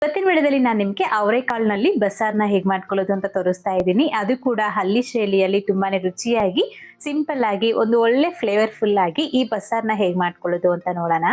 ಇವತ್ತಿನ ವಿಡಿಯೋದಲ್ಲಿ ನಾನು ನಿಮಗೆ ಅವರೆಕಾಳಿನಲ್ಲಿ ಬಸ್ಸಾರ್ನ ಹೇಗೆ ಮಾಡ್ಕೊಳ್ಳೋದು ಅಂತ ತೋರಿಸ್ತಾ ಇದ್ದೀನಿ. ಅದು ಕೂಡ ಹಳ್ಳಿ ಶೈಲಿಯಲ್ಲಿ ತುಂಬಾನೇ ರುಚಿಯಾಗಿ ಸಿಂಪಲ್ ಆಗಿ ಒಂದು ಒಳ್ಳೆ ಫ್ಲೇವರ್ಫುಲ್ ಆಗಿ ಈ ಬಸ್ಸಾರ್ನ ಹೇಗೆ ಮಾಡ್ಕೊಳ್ಳೋದು ಅಂತ ನೋಡೋಣ.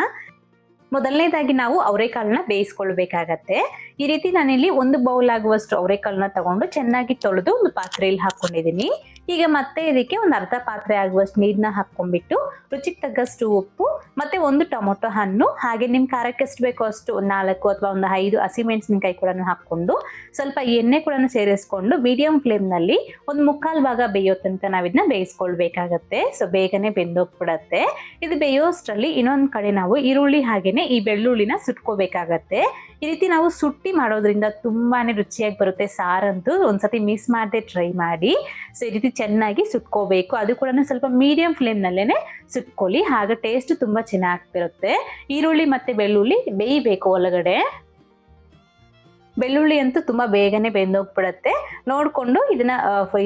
ಮೊದಲನೇದಾಗಿ ನಾವು ಅವರೆಕಾಳನ್ನ ಬೇಯಿಸ್ಕೊಳ್ಬೇಕಾಗತ್ತೆ. ಈ ರೀತಿ ನಾನಿಲ್ಲಿ ಒಂದು ಬೌಲ್ ಆಗುವಷ್ಟು ಅವರೆಕಾಳನ್ನ ತಗೊಂಡು ಚೆನ್ನಾಗಿ ತೊಳೆದು ಒಂದು ಪಾತ್ರೆಯಲ್ಲಿ ಹಾಕೊಂಡಿದ್ದೀನಿ. ಈಗ ಮತ್ತೆ ಇದಕ್ಕೆ ಒಂದು ಅರ್ಧ ಪಾತ್ರೆ ಆಗುವಷ್ಟು ನೀರನ್ನ ಹಾಕೊಂಡ್ಬಿಟ್ಟು ರುಚಿಗೆ ತగ్గಷ್ಟು ಉಪ್ಪು ಮತ್ತೆ ಒಂದು ಟೊಮೊಟೊ ಹಣ್ಣು, ಹಾಗೆ ನಿಮ್ ಖಾರಕ್ಕೆ ಎಷ್ಟು ಬೇಕೋ ಅಷ್ಟು 4 ಅಥವಾ ಒಂದು 5 ಹಸಿಮೆಣಸಿನಕಾಯಿ ಕೂಡ ಹಾಕೊಂಡು ಸ್ವಲ್ಪ ಎಣ್ಣೆ ಕೂಡ ಸೇರಿಸ್ಕೊಂಡು ಮೀಡಿಯಂ ಫ್ಲೇಮ್ ನಲ್ಲಿ ಒಂದು 1/4 ಭಾಗ ಬೇಯೋ ತನಕ ನಾವಿದನ್ನ ಬೇಯಿಸ್ಕೊಳ್ಬೇಕಾಗತ್ತೆ. ಸೊ ಬೇಗನೆ ಬೆಂದೋಗ್ಬಿಡತ್ತೆ. ಇದು ಬೇಯೋಷ್ಟರಲ್ಲಿ ಇನ್ನೊಂದ್ ಕಡೆ ನಾವು ಈರುಳ್ಳಿ ಹಾಗೇನೆ ಈ ಬೆಳ್ಳುಳ್ಳಿನ ಸುಟ್ಕೋಬೇಕಾಗತ್ತೆ. ಈ ರೀತಿ ನಾವು ಸುಟ್ಟಿ ಮಾಡೋದ್ರಿಂದ ತುಂಬಾನೇ ರುಚಿಯಾಗಿ ಬರುತ್ತೆ ಸಾರಂತೂ. ಒಂದ್ಸತಿ ಮಿಸ್ ಮಾಡದೆ ಟ್ರೈ ಮಾಡಿ. ಸೊ ಈ ರೀತಿ ಚೆನ್ನಾಗಿ ಸುಟ್ಕೋಬೇಕು. ಅದು ಕೂಡ ಸ್ವಲ್ಪ ಮೀಡಿಯಂ ಫ್ಲೇಮ್ ನಲ್ಲೇನೆ ಸುಟ್ಕೊಳ್ಳಿ, ಹಾಗೆ ಟೇಸ್ಟ್ ತುಂಬಾ ಚೆನ್ನಾಗಿರುತ್ತೆ. ಈರುಳ್ಳಿ ಮತ್ತೆ ಬೆಳ್ಳುಳ್ಳಿ ಬೇಯಬೇಕು ಒಳಗಡೆ. ಬೆಳ್ಳುಳ್ಳಿ ಅಂತೂ ತುಂಬಾ ಬೇಗನೆ ಬೆಂದೋಗ್ಬಿಡತ್ತೆ. ನೋಡ್ಕೊಂಡು ಇದನ್ನ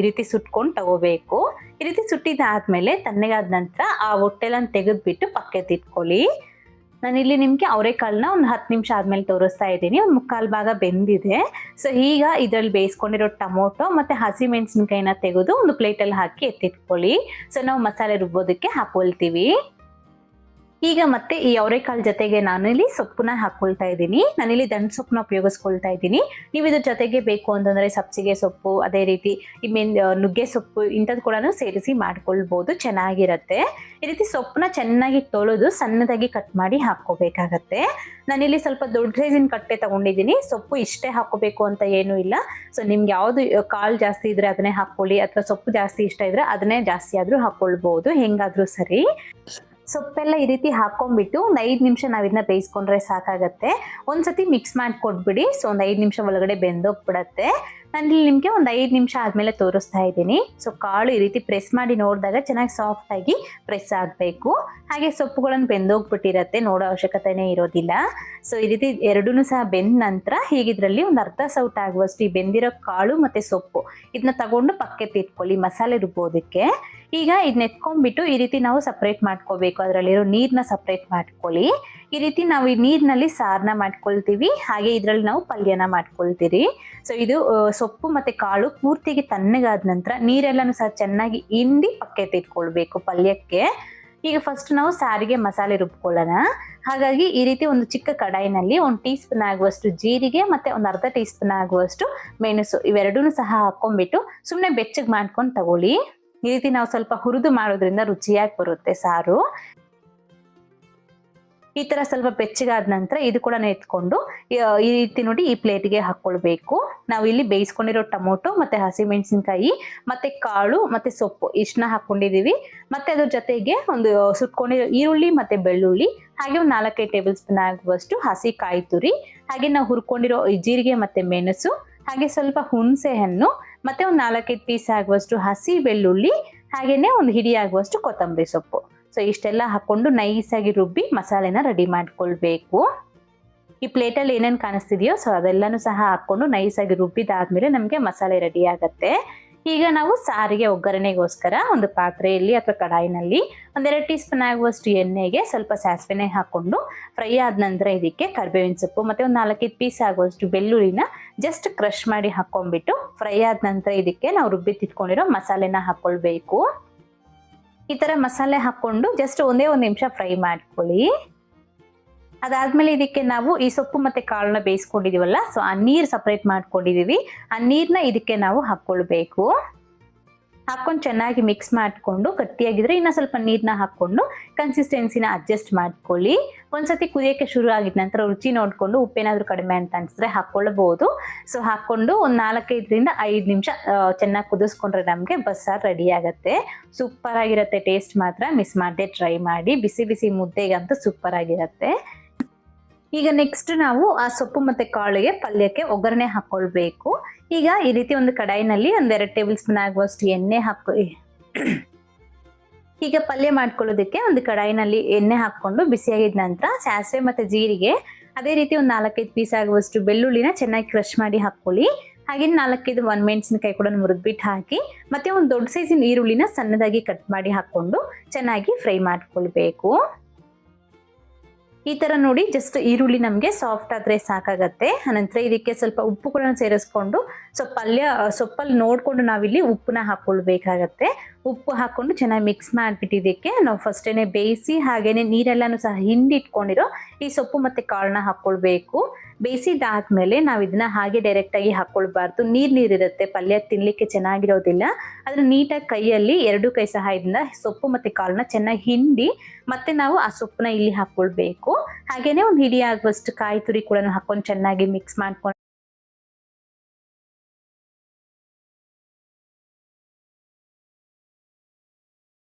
ಈ ರೀತಿ ಸುಟ್ಕೊಂಡು ತಗೋಬೇಕು. ಈ ರೀತಿ ಸುಟ್ಟಿದ್ದಾದ್ಮೇಲೆ ತಣ್ಣಗಾದ ನಂತರ ಆ ಹೊಟ್ಟೆಲನ್ನ ತೆಗೆದ್ಬಿಟ್ಟು ಪಕ್ಕಕ್ಕೆ ಇಟ್ಕೊಳ್ಳಿ. ನಾನಿಲ್ಲಿ ನಿಮ್ಗೆ ಅವರೆಕಾಳನ್ನ ಒಂದು 10 ನಿಮಿಷ ಆದ್ಮೇಲೆ ತೋರಿಸ್ತಾ ಇದ್ದೀನಿ. ಒಂದು 1/4 ಭಾಗ ಬೆಂದಿದೆ. ಸೊ ಈಗ ಇದ್ರಲ್ಲಿ ಬೇಯಿಸ್ಕೊಂಡಿರೋ ಟೊಮೊಟೊ ಮತ್ತೆ ಹಸಿಮೆಣಸಿನಕಾಯಿನ ತೆಗೆದು ಒಂದು ಪ್ಲೇಟಲ್ಲಿ ಹಾಕಿ ಎತ್ತಿಟ್ಕೊಳ್ಳಿ. ಸೊ ನಾವು ಮಸಾಲೆ ರುಬ್ಬೋದಕ್ಕೆ ಹಾಕೊಳ್ತೀವಿ. ಈಗ ಮತ್ತೆ ಈ ಅವರೆಕಾಳು ಜೊತೆಗೆ ನಾನು ಇಲ್ಲಿ ಸೊಪ್ಪನ್ನ ಹಾಕೊಳ್ತಾ ಇದ್ದೀನಿ. ನಾನಿಲ್ಲಿ ದಂಟ್ ಸೊಪ್ಪನ್ನ ಉಪಯೋಗಿಸ್ಕೊಳ್ತಾ ಇದ್ದೀನಿ. ನೀವು ಇದ್ರ ಜೊತೆಗೆ ಬೇಕು ಅಂತಂದ್ರೆ ಸಬ್ಸಿಗೆ ಸೊಪ್ಪು, ಅದೇ ರೀತಿ ನುಗ್ಗೆ ಸೊಪ್ಪು ಇಂಥದ್ದು ಕೂಡ ಸೇರಿಸಿ ಮಾಡ್ಕೊಳ್ಬಹುದು, ಚೆನ್ನಾಗಿರತ್ತೆ. ಈ ರೀತಿ ಸೊಪ್ಪನ್ನ ಚೆನ್ನಾಗಿ ತೊಳೆದು ಸಣ್ಣದಾಗಿ ಕಟ್ ಮಾಡಿ ಹಾಕೋಬೇಕಾಗತ್ತೆ. ನಾನಿಲ್ಲಿ ಸ್ವಲ್ಪ ದೊಡ್ಡ ಸೈಜಿನ ಕಟ್ಟೆ ತಗೊಂಡಿದ್ದೀನಿ. ಸೊಪ್ಪು ಇಷ್ಟೇ ಹಾಕೋಬೇಕು ಅಂತ ಏನೂ ಇಲ್ಲ. ಸೊ ನಿಮ್ಗೆ ಯಾವ್ದು ಕಾಳು ಜಾಸ್ತಿ ಇದ್ರೆ ಅದನ್ನೇ ಹಾಕೊಳ್ಳಿ, ಅಥವಾ ಸೊಪ್ಪು ಜಾಸ್ತಿ ಇಷ್ಟ ಇದ್ರೆ ಅದನ್ನೇ ಜಾಸ್ತಿ ಆದ್ರೂ ಹಾಕೊಳ್ಬಹುದು, ಹೆಂಗಾದ್ರೂ ಸರಿ. ಸೊಪ್ಪೆಲ್ಲ ಈ ರೀತಿ ಹಾಕೊಂಡ್ಬಿಟ್ಟು ಒಂದು 5 ನಿಮಿಷ ನಾವು ಇದನ್ನ ಬೇಯಿಸ್ಕೊಂಡ್ರೆ ಸಾಕಾಗತ್ತೆ. ಒಂದ್ಸತಿ ಮಿಕ್ಸ್ ಮಾಡ್ಕೊಟ್ಬಿಡಿ. ಸೊ ಒಂದು 5 ನಿಮಿಷ ಒಳಗಡೆ ಬೆಂದೋಗ್ಬಿಡತ್ತೆ. ನಾನಿಲ್ಲಿ ನಿಮ್ಗೆ ಒಂದು 5 ನಿಮಿಷ ಆದ್ಮೇಲೆ ತೋರಿಸ್ತಾ ಇದ್ದೀನಿ. ಸೊ ಕಾಳು ಈ ರೀತಿ ಪ್ರೆಸ್ ಮಾಡಿ ನೋಡಿದಾಗ ಚೆನ್ನಾಗಿ ಸಾಫ್ಟ್ ಆಗಿ ಪ್ರೆಸ್ ಆಗಬೇಕು. ಹಾಗೆ ಸೊಪ್ಪುಗಳನ್ನು ಬೆಂದೋಗ್ಬಿಟ್ಟಿರತ್ತೆ, ನೋಡೋ ಅವಶ್ಯಕತೆನೇ ಇರೋದಿಲ್ಲ. ಸೊ ಈ ರೀತಿ ಎರಡೂ ಸಹ ಬೆಂದ ನಂತರ ಹೀಗಿದ್ರಲ್ಲಿ ಒಂದು ಅರ್ಧ ಸೌಟ್ ಆಗುವಷ್ಟು ಈ ಬೆಂದಿರೋ ಕಾಳು ಮತ್ತೆ ಸೊಪ್ಪು ಇದನ್ನ ತಗೊಂಡು ಪಕ್ಕಕ್ಕೆ ಇಟ್ಕೊಳ್ಳಿ ಮಸಾಲೆ ರುಬ್ಬೋದಕ್ಕೆ. ಈಗ ಇದನ್ನ ಎತ್ಕೊಂಡ್ಬಿಟ್ಟು ಈ ರೀತಿ ನಾವು ಸಪ್ರೇಟ್ ಮಾಡ್ಕೋಬೇಕು. ಅದರಲ್ಲಿರೋ ನೀರನ್ನ ಸಪ್ರೇಟ್ ಮಾಡ್ಕೊಳ್ಳಿ. ಈ ರೀತಿ ನಾವು ಈ ನೀರಿನಲ್ಲಿ ಸಾರನ್ನ ಮಾಡ್ಕೊಳ್ತೀವಿ, ಹಾಗೆ ಇದರಲ್ಲಿ ನಾವು ಪಲ್ಯನ ಮಾಡ್ಕೊಳ್ತೀವಿ. ಸೊ ಇದು ಸೊಪ್ಪು ಮತ್ತೆ ಕಾಳು ಪೂರ್ತಿಗೆ ತಣ್ಣಗಾದ ನಂತರ ನೀರೆಲ್ಲನೂ ಸಹ ಚೆನ್ನಾಗಿ ಹಿಂಡಿ ಪಕ್ಕಕ್ಕೆ ಇಟ್ಕೊಳ್ಬೇಕು ಪಲ್ಯಕ್ಕೆ. ಈಗ ಫಸ್ಟ್ ನಾವು ಸಾರಿಗೆ ಮಸಾಲೆ ರುಬ್ಕೊಳ್ಳೋಣ. ಹಾಗಾಗಿ ಈ ರೀತಿ ಒಂದು ಚಿಕ್ಕ ಕಡಾಯಿನಲ್ಲಿ 1 ಟೀ ಸ್ಪೂನ್ ಆಗುವಷ್ಟು ಜೀರಿಗೆ ಮತ್ತೆ ಒಂದು ಅರ್ಧ ಟೀ ಸ್ಪೂನ್ ಆಗುವಷ್ಟು ಮೆಣಸು ಇವೆರಡೂ ಸಹ ಹಾಕೊಂಡ್ಬಿಟ್ಟು ಸುಮ್ಮನೆ ಬೆಚ್ಚಗೆ ಮಾಡ್ಕೊಂಡು ತಗೊಳ್ಳಿ. ಈ ರೀತಿ ನಾವು ಸ್ವಲ್ಪ ಹುರಿದು ಮಾಡೋದ್ರಿಂದ ರುಚಿಯಾಗಿ ಬರುತ್ತೆ ಸಾರು. ಈ ತರ ಸ್ವಲ್ಪ ಬೆಚ್ಚಗಾದ ನಂತರ ಇದು ಕೂಡ ಎತ್ಕೊಂಡು ಈ ರೀತಿ ನೋಡಿ ಈ ಪ್ಲೇಟ್ಗೆ ಹಾಕೊಳ್ಬೇಕು. ನಾವು ಇಲ್ಲಿ ಬೇಯಿಸ್ಕೊಂಡಿರೋ ಟೊಮೊಟೊ ಮತ್ತೆ ಹಸಿಮೆಣಸಿನಕಾಯಿ ಮತ್ತೆ ಕಾಳು ಮತ್ತೆ ಸೊಪ್ಪು ಇಷ್ಟನ್ನ ಹಾಕೊಂಡಿದೀವಿ. ಮತ್ತೆ ಅದ್ರ ಜೊತೆಗೆ ಒಂದು ಸುಟ್ಕೊಂಡಿರೋ ಈರುಳ್ಳಿ ಮತ್ತೆ ಬೆಳ್ಳುಳ್ಳಿ, ಹಾಗೆ ಒಂದು 4-5 ಟೇಬಲ್ ಸ್ಪೂನ್ ಆಗುವಷ್ಟು ಹಸಿ ಕಾಯಿ ತುರಿ, ಹಾಗೆ ನಾವು ಹುರ್ಕೊಂಡಿರೋ ಜೀರಿಗೆ ಮತ್ತೆ ಮೆಣಸು, ಹಾಗೆ ಸ್ವಲ್ಪ ಹುಣಸೆ ಹಣ್ಣು, ಮತ್ತೆ ಒಂದು 4-5 ಪೀಸ್ ಆಗುವಷ್ಟು ಹಸಿ ಬೆಳ್ಳುಳ್ಳಿ, ಹಾಗೇನೆ ಒಂದು ಹಿಡಿ ಆಗುವಷ್ಟು ಕೊತ್ತಂಬರಿ ಸೊಪ್ಪು. ಸೊ ಇಷ್ಟೆಲ್ಲ ಹಾಕೊಂಡು ನೈಸಾಗಿ ರುಬ್ಬಿ ಮಸಾಲೆನ ರೆಡಿ ಮಾಡ್ಕೊಳ್ಬೇಕು. ಈ ಪ್ಲೇಟಲ್ಲಿ ಏನೇನು ಕಾಣಿಸ್ತಿದೆಯೋ ಸೊ ಅದೆಲ್ಲನೂ ಸಹ ಹಾಕೊಂಡು ನೈಸಾಗಿ ರುಬ್ಬಿದಾದ್ಮೇಲೆ ನಮಗೆ ಮಸಾಲೆ ರೆಡಿ ಆಗತ್ತೆ. ಈಗ ನಾವು ಸಾರಿಗೆ ಒಗ್ಗರಣೆಗೋಸ್ಕರ ಒಂದು ಪಾತ್ರೆಯಲ್ಲಿ ಅಥವಾ ಕಡಾಯಿನಲ್ಲಿ 1-2 ಟೀ ಸ್ಪೂನ್ ಆಗುವಷ್ಟು ಎಣ್ಣೆಗೆ ಸ್ವಲ್ಪ ಸಾಸಿವೆನೆ ಹಾಕೊಂಡು ಫ್ರೈ ಆದ ನಂತರ ಇದಕ್ಕೆ ಕರಿಬೇವಿನ ಸೊಪ್ಪು ಮತ್ತೆ ಒಂದು 4-5 ಪೀಸ್ ಆಗುವಷ್ಟು ಬೆಳ್ಳುಳ್ಳಿನ ಜಸ್ಟ್ ಕ್ರಶ್ ಮಾಡಿ ಹಾಕೊಂಡ್ಬಿಟ್ಟು ಫ್ರೈ ಆದ ನಂತರ ಇದಕ್ಕೆ ನಾವು ರುಬ್ಬಿ ತಿಟ್ಕೊಂಡಿರೋ ಮಸಾಲೆನ ಹಾಕೊಳ್ಬೇಕು. ಈ ತರ ಮಸಾಲೆ ಹಾಕೊಂಡು ಜಸ್ಟ್ ಒಂದೇ 1 ನಿಮಿಷ ಫ್ರೈ ಮಾಡ್ಕೊಳ್ಳಿ. ಅದಾದ್ಮೇಲೆ ಇದಕ್ಕೆ ನಾವು ಈ ಸೊಪ್ಪು ಮತ್ತೆ ಕಾಳನ್ನ ಬೇಯಿಸ್ಕೊಂಡಿದೀವಲ್ಲ, ಸೊ ಆ ನೀರ್ ಸಪರೇಟ್ ಮಾಡ್ಕೊಂಡಿದೀವಿ. ಆ ನೀರ್ನ ಇದಕ್ಕೆ ನಾವು ಹಾಕೊಳ್ಬೇಕು. ಹಾಕೊಂಡು ಚೆನ್ನಾಗಿ ಮಿಕ್ಸ್ ಮಾಡ್ಕೊಂಡು ಗಟ್ಟಿಯಾಗಿದ್ರೆ ಇನ್ನ ಸ್ವಲ್ಪ ನೀರ್ನ ಹಾಕೊಂಡು ಕನ್ಸಿಸ್ಟೆನ್ಸಿನ ಅಡ್ಜಸ್ಟ್ ಮಾಡ್ಕೊಳ್ಳಿ. ಒಂದ್ಸತಿ ಕುದಿಯಕ್ಕೆ ಶುರು ಆಗಿದ ನಂತರ ರುಚಿ ನೋಡ್ಕೊಂಡು ಉಪ್ಪೇನಾದ್ರೂ ಕಡಿಮೆ ಅಂತ ಅನ್ಸಿದ್ರೆ ಹಾಕೊಳ್ಬಹುದು. ಸೊ ಹಾಕೊಂಡು ಒಂದು 4-5 ನಿಮಿಷ ಚೆನ್ನಾಗಿ ಕುದಿಸ್ಕೊಂಡ್ರೆ ನಮ್ಗೆ ಬಸ್ಸಾರ್ ರೆಡಿ ಆಗತ್ತೆ. ಸೂಪರ್ ಆಗಿರತ್ತೆ. ಟೇಸ್ಟ್ ಮಾತ್ರ ಮಿಸ್ ಮಾಡದೆ ಟ್ರೈ ಮಾಡಿ. ಬಿಸಿ ಬಿಸಿ ಮುದ್ದೆಗಂತೂ ಸೂಪರ್ ಆಗಿರತ್ತೆ. ಈಗ ನೆಕ್ಸ್ಟ್ ನಾವು ಆ ಸೊಪ್ಪು ಮತ್ತೆ ಕಾಳಿಗೆ ಪಲ್ಯಕ್ಕೆ ಒಗ್ಗರಣೆ ಹಾಕೊಳ್ಬೇಕು. ಈಗ ಈ ರೀತಿ ಒಂದು ಕಡಾಯಿನಲ್ಲಿ 1-2 ಟೇಬಲ್ ಸ್ಪೂನ್ ಆಗುವಷ್ಟು ಎಣ್ಣೆ ಈಗ ಪಲ್ಯ ಮಾಡ್ಕೊಳ್ಳೋದಕ್ಕೆ ಒಂದು ಕಡಾಯಿನಲ್ಲಿ ಎಣ್ಣೆ ಹಾಕೊಂಡು ಬಿಸಿಯಾಗಿದ ನಂತರ ಸಾಸಿವೆ ಮತ್ತೆ ಜೀರಿಗೆ, ಅದೇ ರೀತಿ ಒಂದು 4-5 ಪೀಸ್ ಆಗುವಷ್ಟು ಬೆಳ್ಳುಳ್ಳಿನ ಚೆನ್ನಾಗಿ ಕ್ರಶ್ ಮಾಡಿ ಹಾಕೊಳ್ಳಿ. ಹಾಗೆ 4-5 ಒಣಮೆಣಸಿನಕಾಯಿ ಕೂಡ ಮುರಿದ್ಬಿಟ್ಟು ಹಾಕಿ ಮತ್ತೆ ಒಂದು ದೊಡ್ಡ ಸೈಜಿನ ಈರುಳ್ಳಿನ ಸಣ್ಣದಾಗಿ ಕಟ್ ಮಾಡಿ ಹಾಕೊಂಡು ಚೆನ್ನಾಗಿ ಫ್ರೈ ಮಾಡ್ಕೊಳ್ಬೇಕು. ಈ ತರ ನೋಡಿ ಜಸ್ಟ್ ಈರುಳ್ಳಿ ನಮಗೆ ಸಾಫ್ಟ್ ಆದ್ರೆ ಸಾಕಾಗತ್ತೆ. ಅನಂತರ ಇದಕ್ಕೆ ಸ್ವಲ್ಪ ಉಪ್ಪುಗಳನ್ನ ಸೇರಿಸ್ಕೊಂಡು ಸೊಪ್ಪಲ್ಲಿ ನೋಡ್ಕೊಂಡು ನಾವಿಲ್ಲಿ ಉಪ್ಪನ್ನ ಹಾಕೊಳ್ಬೇಕಾಗತ್ತೆ. ಉಪ್ಪು ಹಾಕೊಂಡು ಚೆನ್ನಾಗಿ ಮಿಕ್ಸ್ ಮಾಡ್ಬಿಟ್ಟು ಇದಕ್ಕೆ ನಾವು ಫಸ್ಟೇನೆ ಬೇಯಿಸಿ ಹಾಗೇನೆ ನೀರೆಲ್ಲಾನು ಸಹ ಹಿಂಡಿಟ್ಕೊಂಡಿರೋ ಈ ಸೊಪ್ಪು ಮತ್ತೆ ಕಾಳನ್ನ ಹಾಕೊಳ್ಬೇಕು. ಬೇಯಿಸಿದಾದ್ಮೇಲೆ ನಾವು ಇದನ್ನ ಹಾಗೆ ಡೈರೆಕ್ಟ್ ಆಗಿ ಹಾಕೊಳ್ಬಾರ್ದು. ನೀರಿರುತ್ತೆ, ಪಲ್ಯ ತಿನ್ಲಿಕ್ಕೆ ಚೆನ್ನಾಗಿರೋದಿಲ್ಲ. ಅದನ್ನ ನೀಟಾಗಿ ಕೈಯಲ್ಲಿ 2 ಕೈ ಸಹಾಯದಿಂದ ಸೊಪ್ಪು ಮತ್ತೆ ಕಾಳನ್ನ ಚೆನ್ನಾಗಿ ಹಿಂಡಿ ಮತ್ತೆ ನಾವು ಆ ಸೊಪ್ಪನ್ನ ಇಲ್ಲಿ ಹಾಕೊಳ್ಬೇಕು. ಹಾಗೇನೆ ಒಂದು ಹಿಡಿ ಆಗುವಷ್ಟು ಕಾಯಿ ತುರಿ ಕೂಡ ಹಾಕೊಂಡು ಚೆನ್ನಾಗಿ ಮಿಕ್ಸ್ ಮಾಡ್ಕೊಂಡು